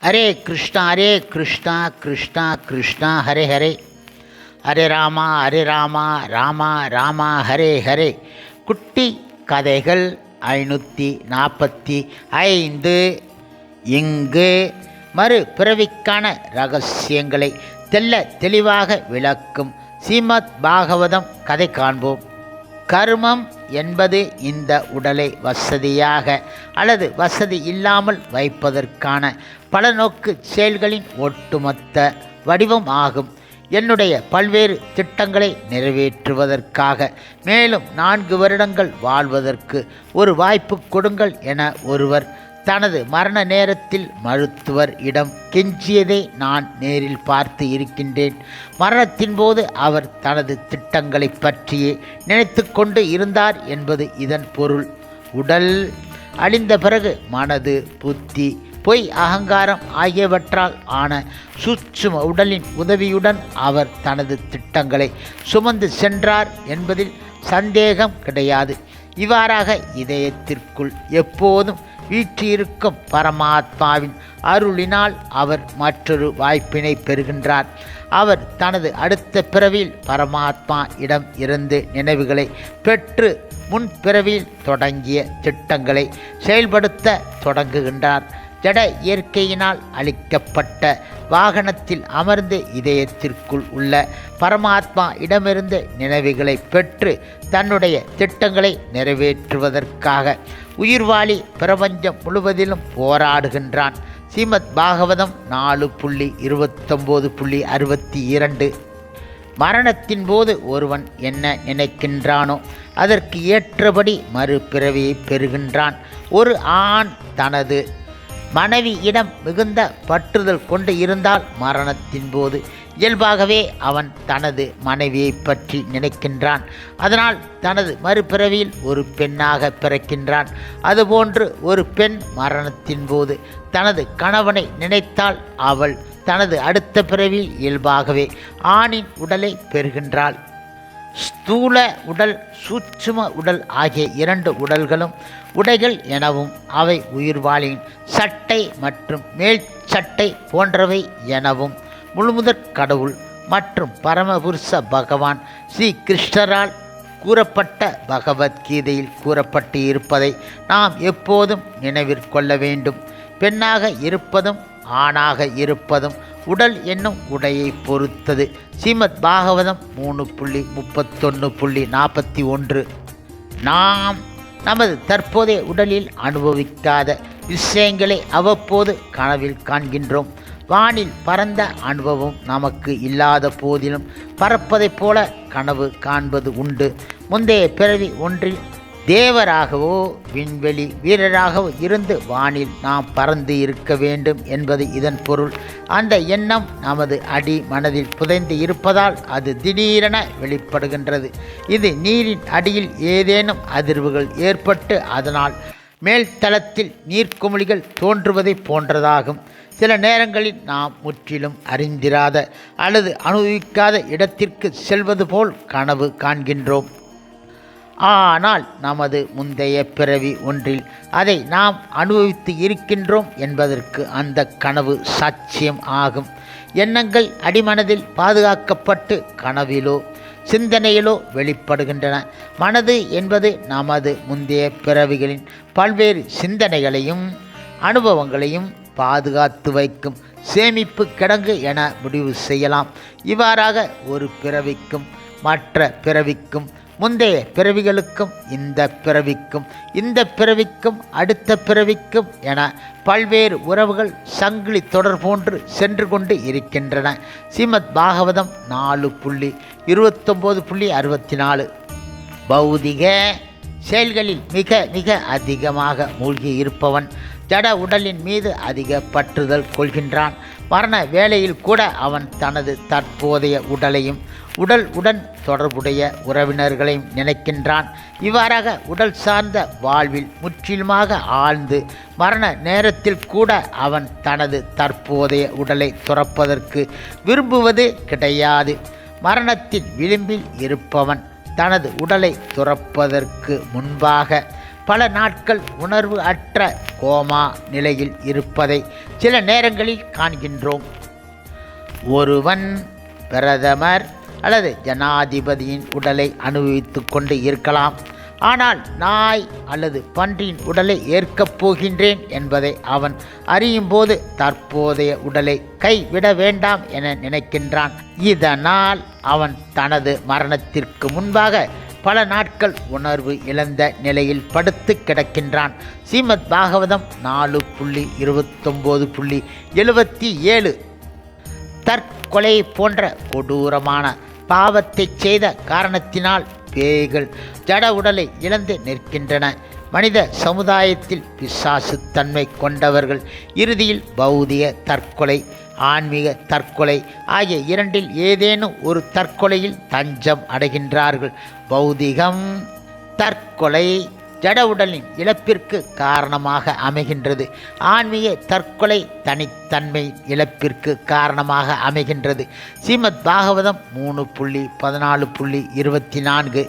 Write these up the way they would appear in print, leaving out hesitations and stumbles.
ஹரே கிருஷ்ணா கிருஷ்ணா கிருஷ்ணா ஹரே ஹரே, ஹரே ராமா ராமா ராமா ஹரே ஹரே. குட்டி கதைகள் 545. இங்கு மறுபிறவிக்கான இரகசியங்களை தெளிவாக விளக்கும் ஸ்ரீமத் பாகவதம் கதை காண்போம். கர்மம் என்பது இந்த உடலை வசதியாக அல்லது வசதி இல்லாமல் வைப்பதற்கான பலநோக்கு செயல்களின் ஒட்டுமொத்த வடிவம் ஆகும். என்னுடைய பல்வேறு திட்டங்களை நிறைவேற்றுவதற்காக மேலும் 4 வருடங்கள் வாழ்வதற்கு ஒரு வாய்ப்பு கொடுங்கள் என ஒருவர் தனது மரண நேரத்தில் மருத்துவர் இடம் கெஞ்சியதை நான் நேரில் பார்த்து இருக்கின்றேன். மரணத்தின் போது அவர் தனது திட்டங்களை பற்றியே நினைத்து கொண்டு இருந்தார் என்பது இதன் பொருள். உடல் அழிந்த பிறகு மனது, புத்தி, பொய், அகங்காரம் ஆகியவற்றால் ஆன சூட்சும உடலின் உதவியுடன் அவர் தனது திட்டங்களை சுமந்து சென்றார் என்பதில் சந்தேகம் கிடையாது. இவ்வாறாக இதயத்திற்குள் எப்போதும் வீற்றிருக்கும் பரமாத்மாவின் அருளினால் அவர் மற்றொரு வாய்ப்பினை பெறுகின்றார். அவர் தனது அடுத்த பிறவியில் பரமாத்மா இடம் இருந்து நினைவுகளை பெற்று முன்பிறவியில் தொடங்கிய திட்டங்களை செயல்படுத்த தொடங்குகின்றார். ஜட இயற்கையினால் அளிக்கப்பட்ட வாகனத்தில் அமர்ந்து இதயத்திற்குள் உள்ள பரமாத்மா இடமிருந்து நினைவுகளை பெற்று தன்னுடைய திட்டங்களை நிறைவேற்றுவதற்காக உயிர்வாழி பிரபஞ்சம் முழுவதிலும் போராடுகின்றான். ஸ்ரீமத் பாகவதம் 4.29.62. மரணத்தின் போது ஒருவன் என்ன நினைக்கின்றானோ அதற்கு ஏற்றபடி மறுபிறவியை பெறுகின்றான். ஒரு ஆண் தனது மனைவியிடம் மிகுந்த பற்றுதல் கொண்டு இருந்தால் மரணத்தின் போது இயல்பாகவே அவன் தனது மனைவியை பற்றி நினைக்கின்றான். அதனால் தனது மறுபிறவியில் ஒரு பெண்ணாக பிறக்கின்றான். அதுபோன்று ஒரு பெண் மரணத்தின் போது தனது கணவனை நினைத்தால் அவள் தனது அடுத்த பிறவியில் இயல்பாகவே ஆணின் உடலை பெறுகின்றாள். ஸ்தூல உடல், சூட்சும உடல் ஆகிய 2 உடல்களும் உடைகள் எனவும் அவை உயிர்வாளியின் சட்டை மற்றும் மேல் சட்டை போன்றவை எனவும் முழுமுதற் கடவுள் மற்றும் பரமபுருஷ பகவான் ஸ்ரீ கிருஷ்ணரால் கூறப்பட்ட பகவத்கீதையில் கூறப்பட்டு இருப்பதை நாம் எப்போதும் நினைவிற்கொள்ள வேண்டும். பெண்ணாக இருப்பதும் ஆணாக இருப்பதும் உடல் என்னும் உடையை பொறுத்தது. ஸ்ரீமத் பாகவதம் 3.31.41. நாம் நமது தற்போதைய உடலில் அனுபவிக்காத விஷயங்களை அவ்வப்போது கனவில் காண்கின்றோம். வானில் பறந்த அனுபவம் நமக்கு இல்லாத போதிலும் பறப்பதைப் போல கனவு காண்பது உண்டு. முந்தைய பிறவி ஒன்றில் தேவராகவோ விண்வெளி வீரராகவோ இருந்து வானில் நாம் பறந்து இருக்க வேண்டும் என்பது இதன் பொருள். அந்த எண்ணம் நமது அடி மனதில் புதைந்து இருப்பதால் அது திடீரென வெளிப்படுகின்றது. இது நீரின் அடியில் ஏதேனும் அதிர்வுகள் ஏற்பட்டு அதனால் மேல்தளத்தில் நீர்க்குமிழிகள் தோன்றுவதை போன்றதாகும். சில நேரங்களில் நாம் முற்றிலும் அறிந்திராத அல்லது அனுபவிக்காத இடத்திற்கு செல்வது போல் கனவு காண்கின்றோம். ஆனால் நமது முந்தைய பிறவி ஒன்றில் அதை நாம் அனுபவித்து இருக்கின்றோம் என்பதற்கு அந்த கனவு சாட்சியம் ஆகும். எண்ணங்கள் அடிமனதில் பாதுகாக்கப்பட்டு கனவிலோ சிந்தனையிலோ வெளிப்படுகின்றன. மனது என்பது நமது முந்தைய பிறவிகளின் பல்வேறு சிந்தனைகளையும் அனுபவங்களையும் பாதுகாத்து வைக்கும் சேமிப்பு கிடங்கு என முடிவு செய்யலாம். இவ்வாறாக ஒரு பிறவிக்கும் மற்ற பிறவிக்கும் முந்தைய பிறவிகளுக்கும் இந்த பிறவிக்கும் அடுத்த பிறவிக்கும் என பல்வேறு உறவுகள் சங்கிலி தொடர் போன்று சென்று கொண்டு இருக்கின்றன. ஸ்ரீமத் பாகவதம் 4.29.64. பௌதிக செயல்களில் மிக அதிகமாக மூழ்கி இருப்பவன் ஜட உடலின் மீது அதிக பற்றுதல் கொள்கின்றான். மரண வேளையில் கூட அவன் தனது தற்போதைய உடலையும் உடன் தொடர்புடைய உறவினர்களையும் நினைக்கின்றான். இவ்வாறாக உடல் சார்ந்த வாழ்வில் முற்றிலுமாக ஆழ்ந்து மரண நேரத்தில் கூட அவன் தனது தற்போதைய உடலை துறப்பதற்கு விரும்புவது கிடையாது. மரணத்தின் விளிம்பில் இருப்பவன் தனது உடலை துறப்பதற்கு முன்பாக பல நாட்கள் உணர்வு அற்ற கோமா நிலையில் இருப்பதை சில நேரங்களில் காண்கின்றோம். ஒருவன் பிரதமர் அல்லது ஜனாதிபதியின் உடலை அனுபவித்து கொண்டு இருக்கலாம். ஆனால் நாய் அல்லது பன்றியின் உடலை ஏற்கப் போகின்றேன் என்பதை அவன் அறியும் போது தற்போதைய உடலை கைவிட வேண்டாம் என நினைக்கின்றான். இதனால் அவன் தனது மரணத்திற்கு முன்பாக பல நாட்கள் உணர்வு இழந்த நிலையில் படுத்து கிடக்கின்றான். ஸ்ரீமத் பாகவதம் 4.29.77. தற்கொலை போன்ற கொடூரமான பாவத்தை செய்த காரணத்தினால் பேய்கள் ஜட உடலை இழந்து நிற்கின்றன. மனித சமுதாயத்தில் பிசாசு தன்மை கொண்டவர்கள் இறுதியில் பௌதிக தற்கொலை, ஆன்மீக தற்கொலை ஆகிய இரண்டில் ஏதேனும் ஒரு தற்கொலையில் தஞ்சம் அடைகின்றார்கள். பௌதிகம் தற்கொலை ஜட உடலின் இழப்பிற்கு காரணமாக அமைகின்றது. ஆன்மீக தற்கொலை தனித்தன்மை இழப்பிற்கு காரணமாக அமைகின்றது. ஸ்ரீமத் பாகவதம் 3.14.24.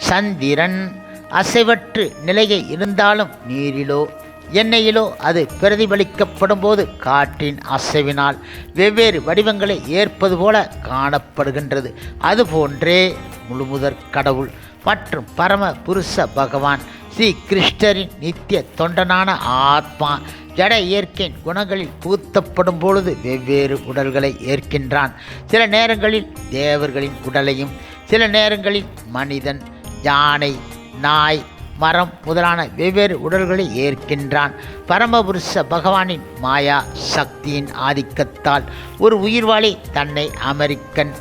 சந்திரன் அசைவற்று நிலையை இருந்தாலும் நீரிலோ எண்ணெயிலோ அது பிரதிபலிக்கப்படும் போது காற்றின் அசைவினால் வெவ்வேறு வடிவங்களை ஏற்பது போல காணப்படுகின்றது. அதுபோன்றே முழுமுதற் கடவுள் மற்றும் பரம புருஷ பகவான் ஸ்ரீ கிருஷ்ணரின் நித்திய தொண்டனான ஆத்மா ஜட இயற்கையின் குணங்களில் புகுத்தப்படும் பொழுது வெவ்வேறு உடல்களை ஏற்கின்றான். சில நேரங்களில் தேவர்களின் உடலையும், சில நேரங்களில் மனிதன், யானை, நாய், மரம் முதலான வெவ்வேறு உடல்களை ஏற்கின்றான். பரமபுருஷ பகவானின் மாயா சக்தியின் ஆதிக்கத்தால் ஒரு உயிர்வாளி தன்னை அமெரிக்கன்,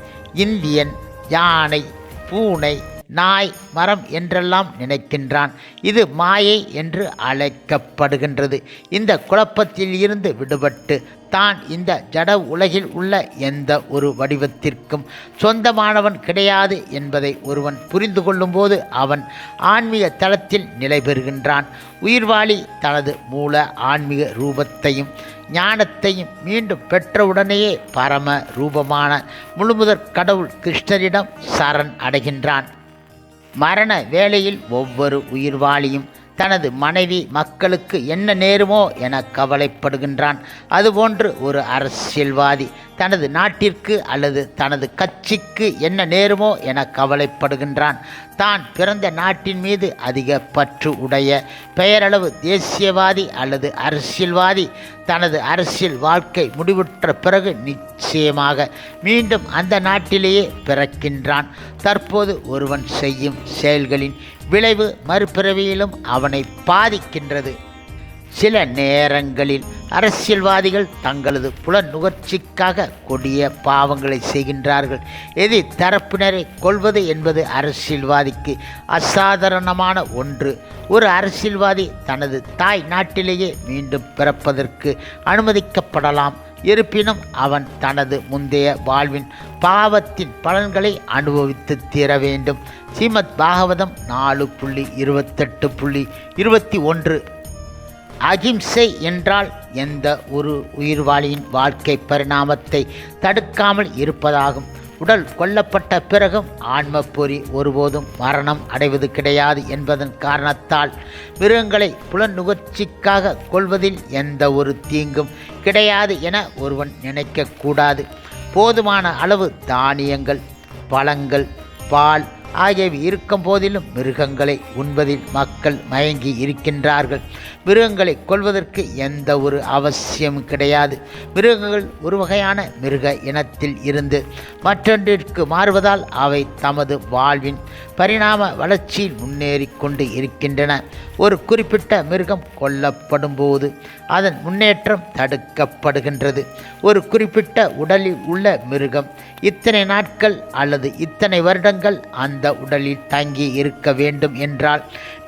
இந்தியன், யானை, பூனை, நாய், மரம் என்றெல்லாம் நினைக்கின்றான். இது மாயை என்று அழைக்கப்படுகின்றது. இந்த குழப்பத்தில் இருந்து விடுபட்டு தான் இந்த ஜட உலகில் உள்ள எந்த ஒரு வடிவத்திற்கும் சொந்தமானவன் கிடையாது என்பதை ஒருவன் புரிந்து கொள்ளும்போது அவன் ஆன்மீக தளத்தில் நிலை பெறுகின்றான். உயிர்வாளி தனது மூல ஆன்மீக ரூபத்தையும் ஞானத்தையும் மீண்டும் பெற்றவுடனேயே பரம ரூபமான முழுமுதற் கடவுள் கிருஷ்ணரிடம் சரண் அடைகின்றான். மரண வேளையில் ஒவ்வொரு உயிர்வாளியும் தனது மனைவி, மக்களுக்கு என்ன நேருமோ என கவலைப்படுகின்றான். அதுபோன்று ஒரு அரசியல்வாதி தனது நாட்டிற்கு அல்லது தனது கட்சிக்கு என்ன நேருமோ என கவலைப்படுகின்றான். தான் பிறந்த நாட்டின் மீது அதிக பற்று உடைய பெயரளவு தேசியவாதி அல்லது அரசியல்வாதி தனது அரசியல் வாழ்க்கை முடிவுற்ற பிறகு நிச்சயமாக மீண்டும் அந்த நாட்டிலேயே பிறக்கின்றான். தற்போது ஒருவன் செய்யும் செயல்களின் விளைவு மறுபிறவியிலும் அவனை பாதிக்கின்றது. சில நேரங்களில் அரசியல்வாதிகள் தங்களது புலன் நுகர்ச்சிக்காக கொடிய பாவங்களை செய்கின்றார்கள். எதிர் தரப்பினரை கொல்வது என்பது அரசியல்வாதிக்கு அசாதாரணமான ஒன்று. ஒரு அரசியல்வாதி தனது தாய் நாட்டிலேயே மீண்டும் பிறப்பதற்கு அனுமதிக்கப்படலாம். இருப்பினும் அவன் தனது முந்தைய வாழ்வின் பாவத்தின் பலன்களை அனுபவித்து தீர வேண்டும். ஸ்ரீமத் பாகவதம் 4.28.21. அகிம்சை என்றால் எந்த ஒரு உயிர்வாளியின் வாழ்க்கை பரிணாமத்தை தடுக்காமல் இருப்பதாகும். உடல் கொல்லப்பட்ட பிறகும் ஆன்மப்பொறி ஒருபோதும் மரணம் அடைவது கிடையாது என்பதன் காரணத்தால் மிருகங்களை புலன் நுகர்ச்சிக்காக கொள்வதில் எந்த ஒரு தீங்கும் கிடையாது என ஒருவன் நினைக்கக்கூடாது. போதுமான அளவு தானியங்கள், பழங்கள், பால் ஆகியவை இருக்கும் போதிலும் மிருகங்களை உண்பதில் மக்கள் மயங்கி இருக்கின்றார்கள். மிருகங்களை கொல்வதற்கு எந்த ஒரு அவசியமும் கிடையாது. மிருகங்கள் ஒரு வகையான மிருக இனத்தில் இருந்து மற்றொன்றிற்கு மாறுவதால் அவை தமது வாழ்வின் பரிணாம வளர்ச்சியில் முன்னேறி கொண்டு இருக்கின்றன. ஒரு குறிப்பிட்ட மிருகம் கொல்லப்படும் போது அதன் முன்னேற்றம் தடுக்கப்படுகின்றது. ஒரு குறிப்பிட்ட உடலில் உள்ள மிருகம் இத்தனை நாட்கள் அல்லது இத்தனை வருடங்கள் அந்த உடலில் தங்கி இருக்க வேண்டும் என்றால்,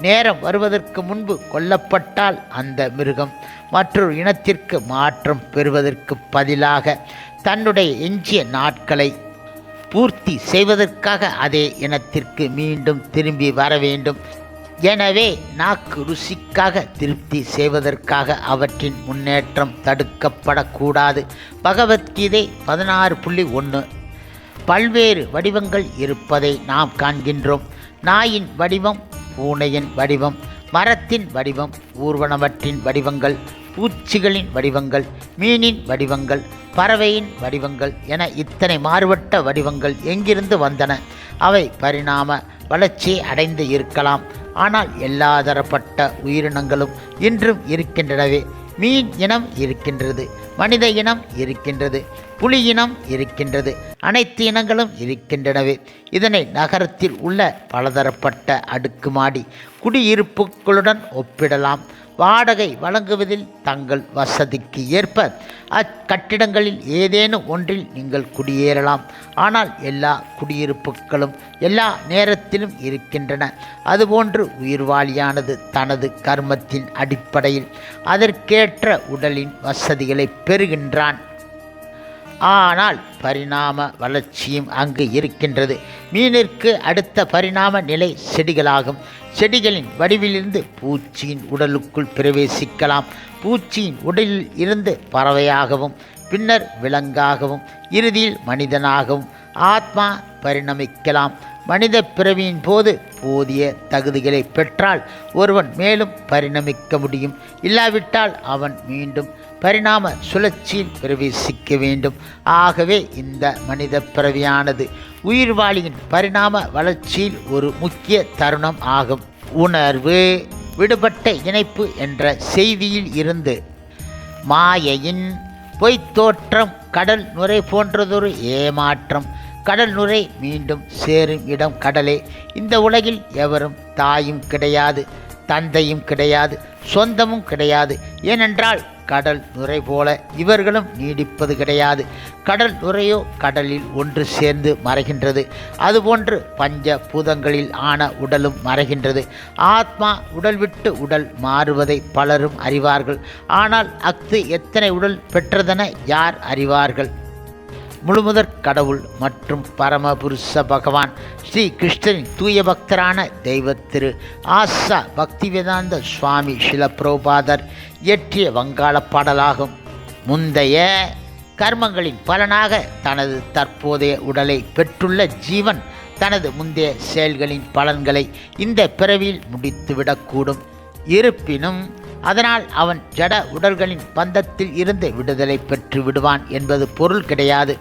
நேரம் வருவதற்கு முன்பு கொல்லப்பட்டால் அந்த மிருகம் மற்றொரு இனத்திற்கு மாற்றம் பெறுவதற்கு பதிலாக தன்னுடைய எஞ்சிய நாட்களை பூர்த்தி செய்வதற்காக அதே இனத்திற்கு மீண்டும் திரும்பி வர வேண்டும். எனவே நாக்கு ருசிக்காக திருப்தி செய்வதற்காக அவற்றின் முன்னேற்றம் தடுக்கப்படக்கூடாது. பகவத்கீதை 16.1. பல்வேறு வடிவங்கள் இருப்பதை நாம் காண்கின்றோம். நாயின் வடிவம், பூனையின் வடிவம், மரத்தின் வடிவம், ஊர்வனவற்றின் வடிவங்கள், பூச்சிகளின் வடிவங்கள், மீனின் வடிவங்கள், பறவையின் வடிவங்கள் என இத்தனை மாறுபட்ட வடிவங்கள் எங்கிருந்து வந்தன? அவை பரிணாம வளர்ச்சி அடைந்து இருக்கலாம். ஆனால் எல்லா தரப்பட்ட உயிரினங்களும் இன்றும் இருக்கின்றனவே. மீன் இனம் இருக்கின்றது, மனித இனம் இருக்கின்றது, புலி இனம் இருக்கின்றது, அனைத்து இனங்களும் இருக்கின்றனவே. இதனை நகரத்தில் உள்ள பலதரப்பட்ட அடுக்குமாடி குடியிருப்புகளுடன் ஒப்பிடலாம். வாடகை வழங்குவதில் தங்கள் வசதிக்கு ஏற்ப அக்கட்டிடங்களில் ஏதேனும் ஒன்றில் நீங்கள் குடியேறலாம். ஆனால் எல்லா குடியிருப்புகளும் எல்லா நேரத்திலும் இருக்கின்றன. அதுபோன்று உயிர்வாளியானது தனது கர்மத்தின் அடிப்படையில் அதற்கேற்ற உடலின் வசதிகளை பெறுகின்றான். ஆனால் பரிணாம வளர்ச்சியும் அங்கு இருக்கின்றது. மீனிற்கு அடுத்த பரிணாம நிலை செடிகளாகும். செடிகளின் வடிவிலிருந்து பூச்சியின் உடலுக்குள் பிரவேசிக்கலாம். பூச்சியின் உடலில் இருந்து பறவையாகவும், பின்னர் விலங்காகவும், இறுதியில் மனிதனாகவும் ஆத்மா பரிணமிக்கலாம். மனித பிறவியின் போது போதிய தகுதிகளை பெற்றால் ஒருவன் மேலும் பரிணமிக்க முடியும். இல்லாவிட்டால் அவன் மீண்டும் பரிணாம சுழற்சியில் பிரவேசிக்க வேண்டும். ஆகவே இந்த மனித பிறவியானது உயிர்வாளியின் பரிணாம வளர்ச்சியில் ஒரு முக்கிய தருணம் ஆகும். உணர்வு விடுபட்ட இணைப்பு என்ற செய்தியில் இருந்து மாயையின் பொய்த்தோற்றம், கடல் நுரை போன்றதொரு ஏமாற்றம். கடல் நுரை மீண்டும் சேரும் இடம் கடலே. இந்த உலகில் எவரும் தாயும் கிடையாது, தந்தையும் கிடையாது, சொந்தமும் கிடையாது. ஏனென்றால் கடல் நுரை போல இவர்களும் நீடிப்பது கிடையாது. கடல் நுரையோ கடலில் ஒன்று சேர்ந்து மறைகின்றது. அதுபோன்று பஞ்ச பூதங்களில் ஆன உடலும் மறைகின்றது. ஆத்மா உடல் விட்டு உடல் மாறுவதை பலரும் அறிவார்கள். ஆனால் அஃது எத்தனை உடல் பெற்றதென யார் அறிவார்கள்? முழுமுதற் கடவுள் மற்றும் பரமபுருஷ பகவான் ஸ்ரீ கிருஷ்ணரின் தூய பக்தரான தெய்வ திரு ஆசா பக்திவேதாந்த சுவாமி ஸ்ரீல பிரபுபாதர் இயற்றிய வங்காள பாடலாகும். முந்தைய கர்மங்களின் பலனாக தனது தற்போதைய உடலை பெற்றுள்ள ஜீவன் தனது முந்தைய செயல்களின் பலன்களை இந்த பிறவியில் முடித்துவிடக்கூடும். இருப்பினும் அதனால் அவன் ஜட உடல்களின் பந்தத்தில் இருந்து விடுதலை பெற்று விடுவான் என்பது பொருள் கிடையாது.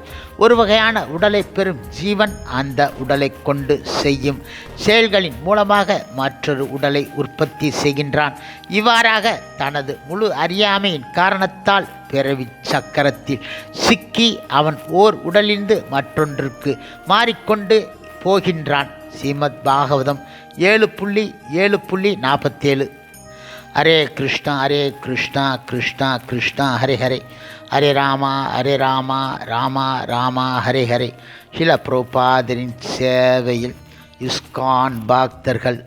ஒரு வகையான உடலை பெறும் ஜீவன் அந்த உடலை கொண்டு செய்யும் செயல்களின் மூலமாக மற்றொரு உடலை உற்பத்தி செய்கின்றான். இவ்வாறாக தனது முழு அறியாமையின் காரணத்தால் பிறவி சக்கரத்தில் சிக்கி அவன் ஓர் உடலிருந்து மற்றொன்றுக்கு மாறிக்கொண்டு போகின்றான். ஸ்ரீமத் பாகவதம் 7.7.47. ஹரே கிருஷ்ணா ஹரே கிருஷ்ணா கிருஷ்ணா கிருஷ்ணா ஹரே ஹரே, ஹரே ராமா ராமா ராமா ஹரே ஹரே. ஸ்ரீல பிரபுபாதரின் சேவையில் இஸ்கான் பக்தர்கள்